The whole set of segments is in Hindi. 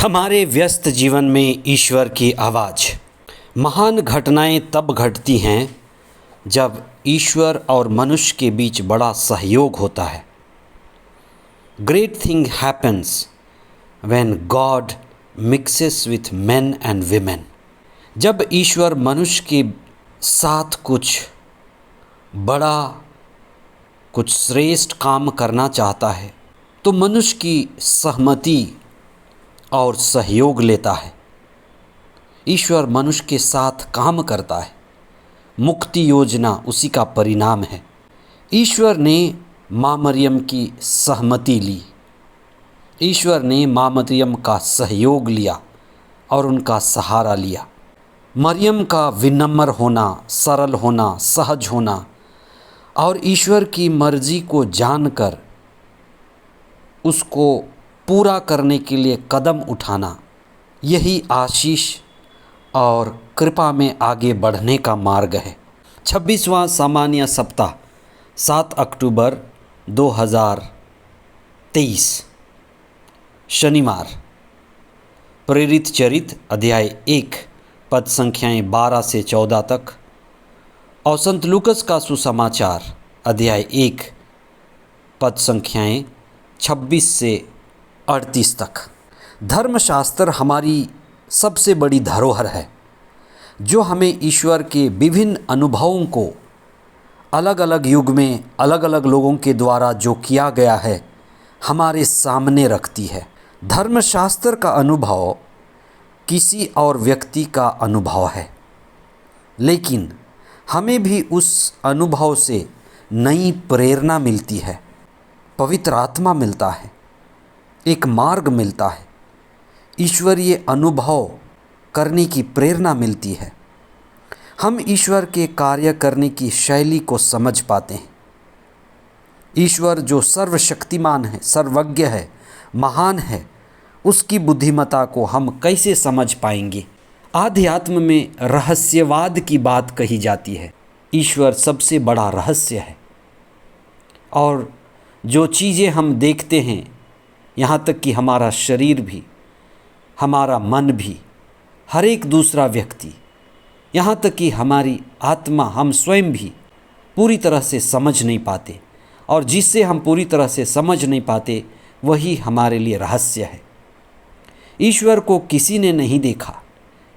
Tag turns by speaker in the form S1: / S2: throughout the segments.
S1: हमारे व्यस्त जीवन में ईश्वर की आवाज़। महान घटनाएं तब घटती हैं जब ईश्वर और मनुष्य के बीच बड़ा सहयोग होता है। Great thing happens when God mixes with main and women. जब ईश्वर मनुष्य के साथ कुछ बड़ा, कुछ श्रेष्ठ काम करना चाहता है तो मनुष्य की सहमति और सहयोग लेता है। ईश्वर मनुष्य के साथ काम करता है। मुक्ति योजना उसी का परिणाम है। ईश्वर ने माँ मरियम की सहमति ली, ईश्वर ने माँ मरियम का सहयोग लिया और उनका सहारा लिया। मरियम का विनम्र होना, सरल होना, सहज होना और ईश्वर की मर्जी को जानकर उसको पूरा करने के लिए कदम उठाना, यही आशीष और कृपा में आगे बढ़ने का मार्ग है। 26वां सामान्य सप्ताह 7 अक्टूबर 2023 शनिवार। प्रेरित चरित अध्याय 1 पद संख्याएँ 12 से 14 तक और संत लूकस का सुसमाचार अध्याय 1 पद संख्याएँ 26 से 38 तक। धर्मशास्त्र हमारी सबसे बड़ी धरोहर है जो हमें ईश्वर के विभिन्न अनुभवों को अलग अलग युग में अलग अलग लोगों के द्वारा जो किया गया है हमारे सामने रखती है। धर्मशास्त्र का अनुभव किसी और व्यक्ति का अनुभव है, लेकिन हमें भी उस अनुभव से नई प्रेरणा मिलती है, पवित्र आत्मा मिलता है, एक मार्ग मिलता है, ईश्वरीय अनुभव करने की प्रेरणा मिलती है। हम ईश्वर के कार्य करने की शैली को समझ पाते हैं। ईश्वर जो सर्वशक्तिमान है, सर्वज्ञ है, महान है, उसकी बुद्धिमत्ता को हम कैसे समझ पाएंगे। आध्यात्म में रहस्यवाद की बात कही जाती है। ईश्वर सबसे बड़ा रहस्य है और जो चीज़ें हम देखते हैं, यहाँ तक कि हमारा शरीर भी, हमारा मन भी, हर एक दूसरा व्यक्ति, यहाँ तक कि हमारी आत्मा, हम स्वयं भी पूरी तरह से समझ नहीं पाते और जिससे हम पूरी तरह से समझ नहीं पाते वही हमारे लिए रहस्य है। ईश्वर को किसी ने नहीं देखा,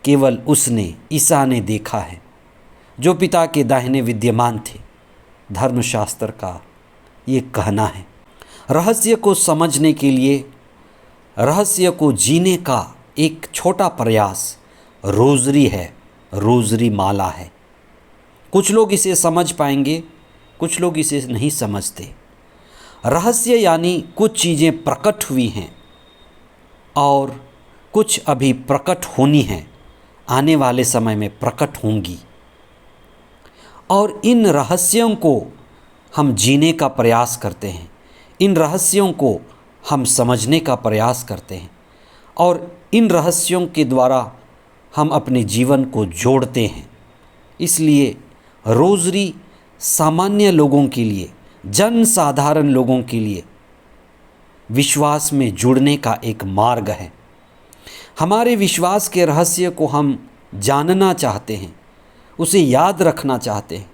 S1: केवल उसने, ईसा ने देखा है, जो पिता के दाहिने विद्यमान थे। धर्मशास्त्र का ये कहना है। रहस्य को समझने के लिए, रहस्य को जीने का एक छोटा प्रयास रोज़री है, रोज़री माला है। कुछ लोग इसे समझ पाएंगे, कुछ लोग इसे नहीं समझते। रहस्य यानी कुछ चीज़ें प्रकट हुई हैं और कुछ अभी प्रकट होनी हैं, आने वाले समय में प्रकट होंगी, और इन रहस्यों को हम जीने का प्रयास करते हैं, इन रहस्यों को हम समझने का प्रयास करते हैं और इन रहस्यों के द्वारा हम अपने जीवन को जोड़ते हैं। इसलिए रोज़री सामान्य लोगों के लिए, जन साधारण लोगों के लिए विश्वास में जुड़ने का एक मार्ग है। हमारे विश्वास के रहस्य को हम जानना चाहते हैं, उसे याद रखना चाहते हैं,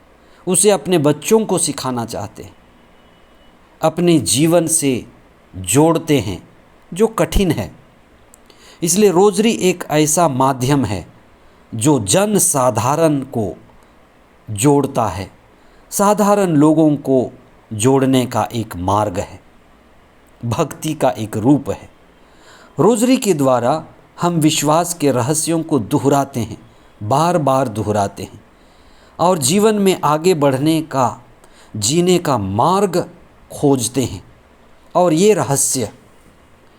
S1: उसे अपने बच्चों को सिखाना चाहते हैं, अपने जीवन से जोड़ते हैं, जो कठिन है। इसलिए रोज़री एक ऐसा माध्यम है जो जन साधारण को जोड़ता है, साधारण लोगों को जोड़ने का एक मार्ग है, भक्ति का एक रूप है। रोज़री के द्वारा हम विश्वास के रहस्यों को दोहराते हैं, बार बार दोहराते हैं और जीवन में आगे बढ़ने का, जीने का मार्ग खोजते हैं। और ये रहस्य,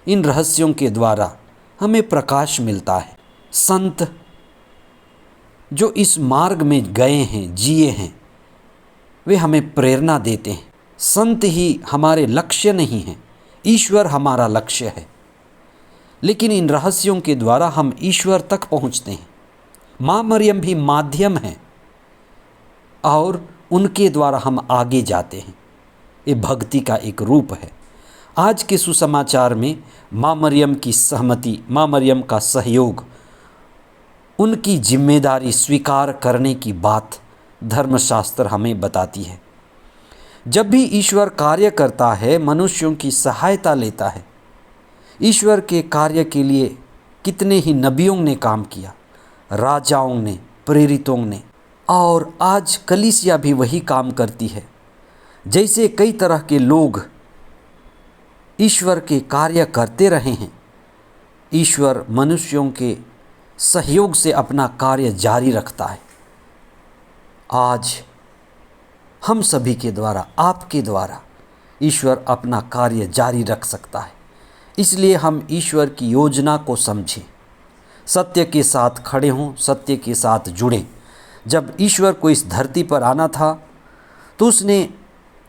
S1: इन रहस्यों के द्वारा हमें प्रकाश मिलता है। संत जो इस मार्ग में गए हैं, जिए हैं, वे हमें प्रेरणा देते हैं। संत ही हमारे लक्ष्य नहीं हैं, ईश्वर हमारा लक्ष्य है, लेकिन इन रहस्यों के द्वारा हम ईश्वर तक पहुँचते हैं। माँ मरियम भी माध्यम है और उनके द्वारा हम आगे जाते हैं। ये भक्ति का एक रूप है। आज के सुसमाचार में माँ मरियम की सहमति, माँ मरियम का सहयोग, उनकी जिम्मेदारी स्वीकार करने की बात धर्मशास्त्र हमें बताती है। जब भी ईश्वर कार्य करता है, मनुष्यों की सहायता लेता है। ईश्वर के कार्य के लिए कितने ही नबियों ने काम किया, राजाओं ने, प्रेरितों ने, और आज कलीसिया भी वही काम करती है। जैसे कई तरह के लोग ईश्वर के कार्य करते रहे हैं, ईश्वर मनुष्यों के सहयोग से अपना कार्य जारी रखता है। आज हम सभी के द्वारा, आपके द्वारा ईश्वर अपना कार्य जारी रख सकता है। इसलिए हम ईश्वर की योजना को समझें, सत्य के साथ खड़े हों, सत्य के साथ जुड़ें। जब ईश्वर को इस धरती पर आना था तो उसने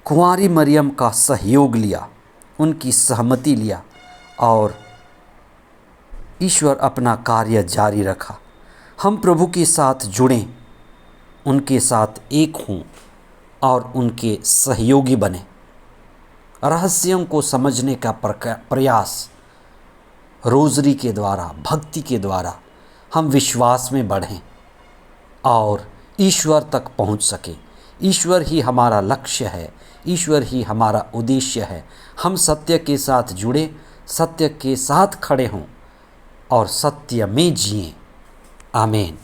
S1: कुंवारी मरियम का सहयोग लिया, उनकी सहमति लिया, और ईश्वर अपना कार्य जारी रखा। हम प्रभु के साथ जुड़ें, उनके साथ एक हों और उनके सहयोगी बने। रहस्यों को समझने का प्रयास रोज़री के द्वारा, भक्ति के द्वारा हम विश्वास में बढ़ें और ईश्वर तक पहुंच सके। ईश्वर ही हमारा लक्ष्य है, ईश्वर ही हमारा उद्देश्य है। हम सत्य के साथ जुड़े, सत्य के साथ खड़े हों और सत्य में जिएं। आमीन।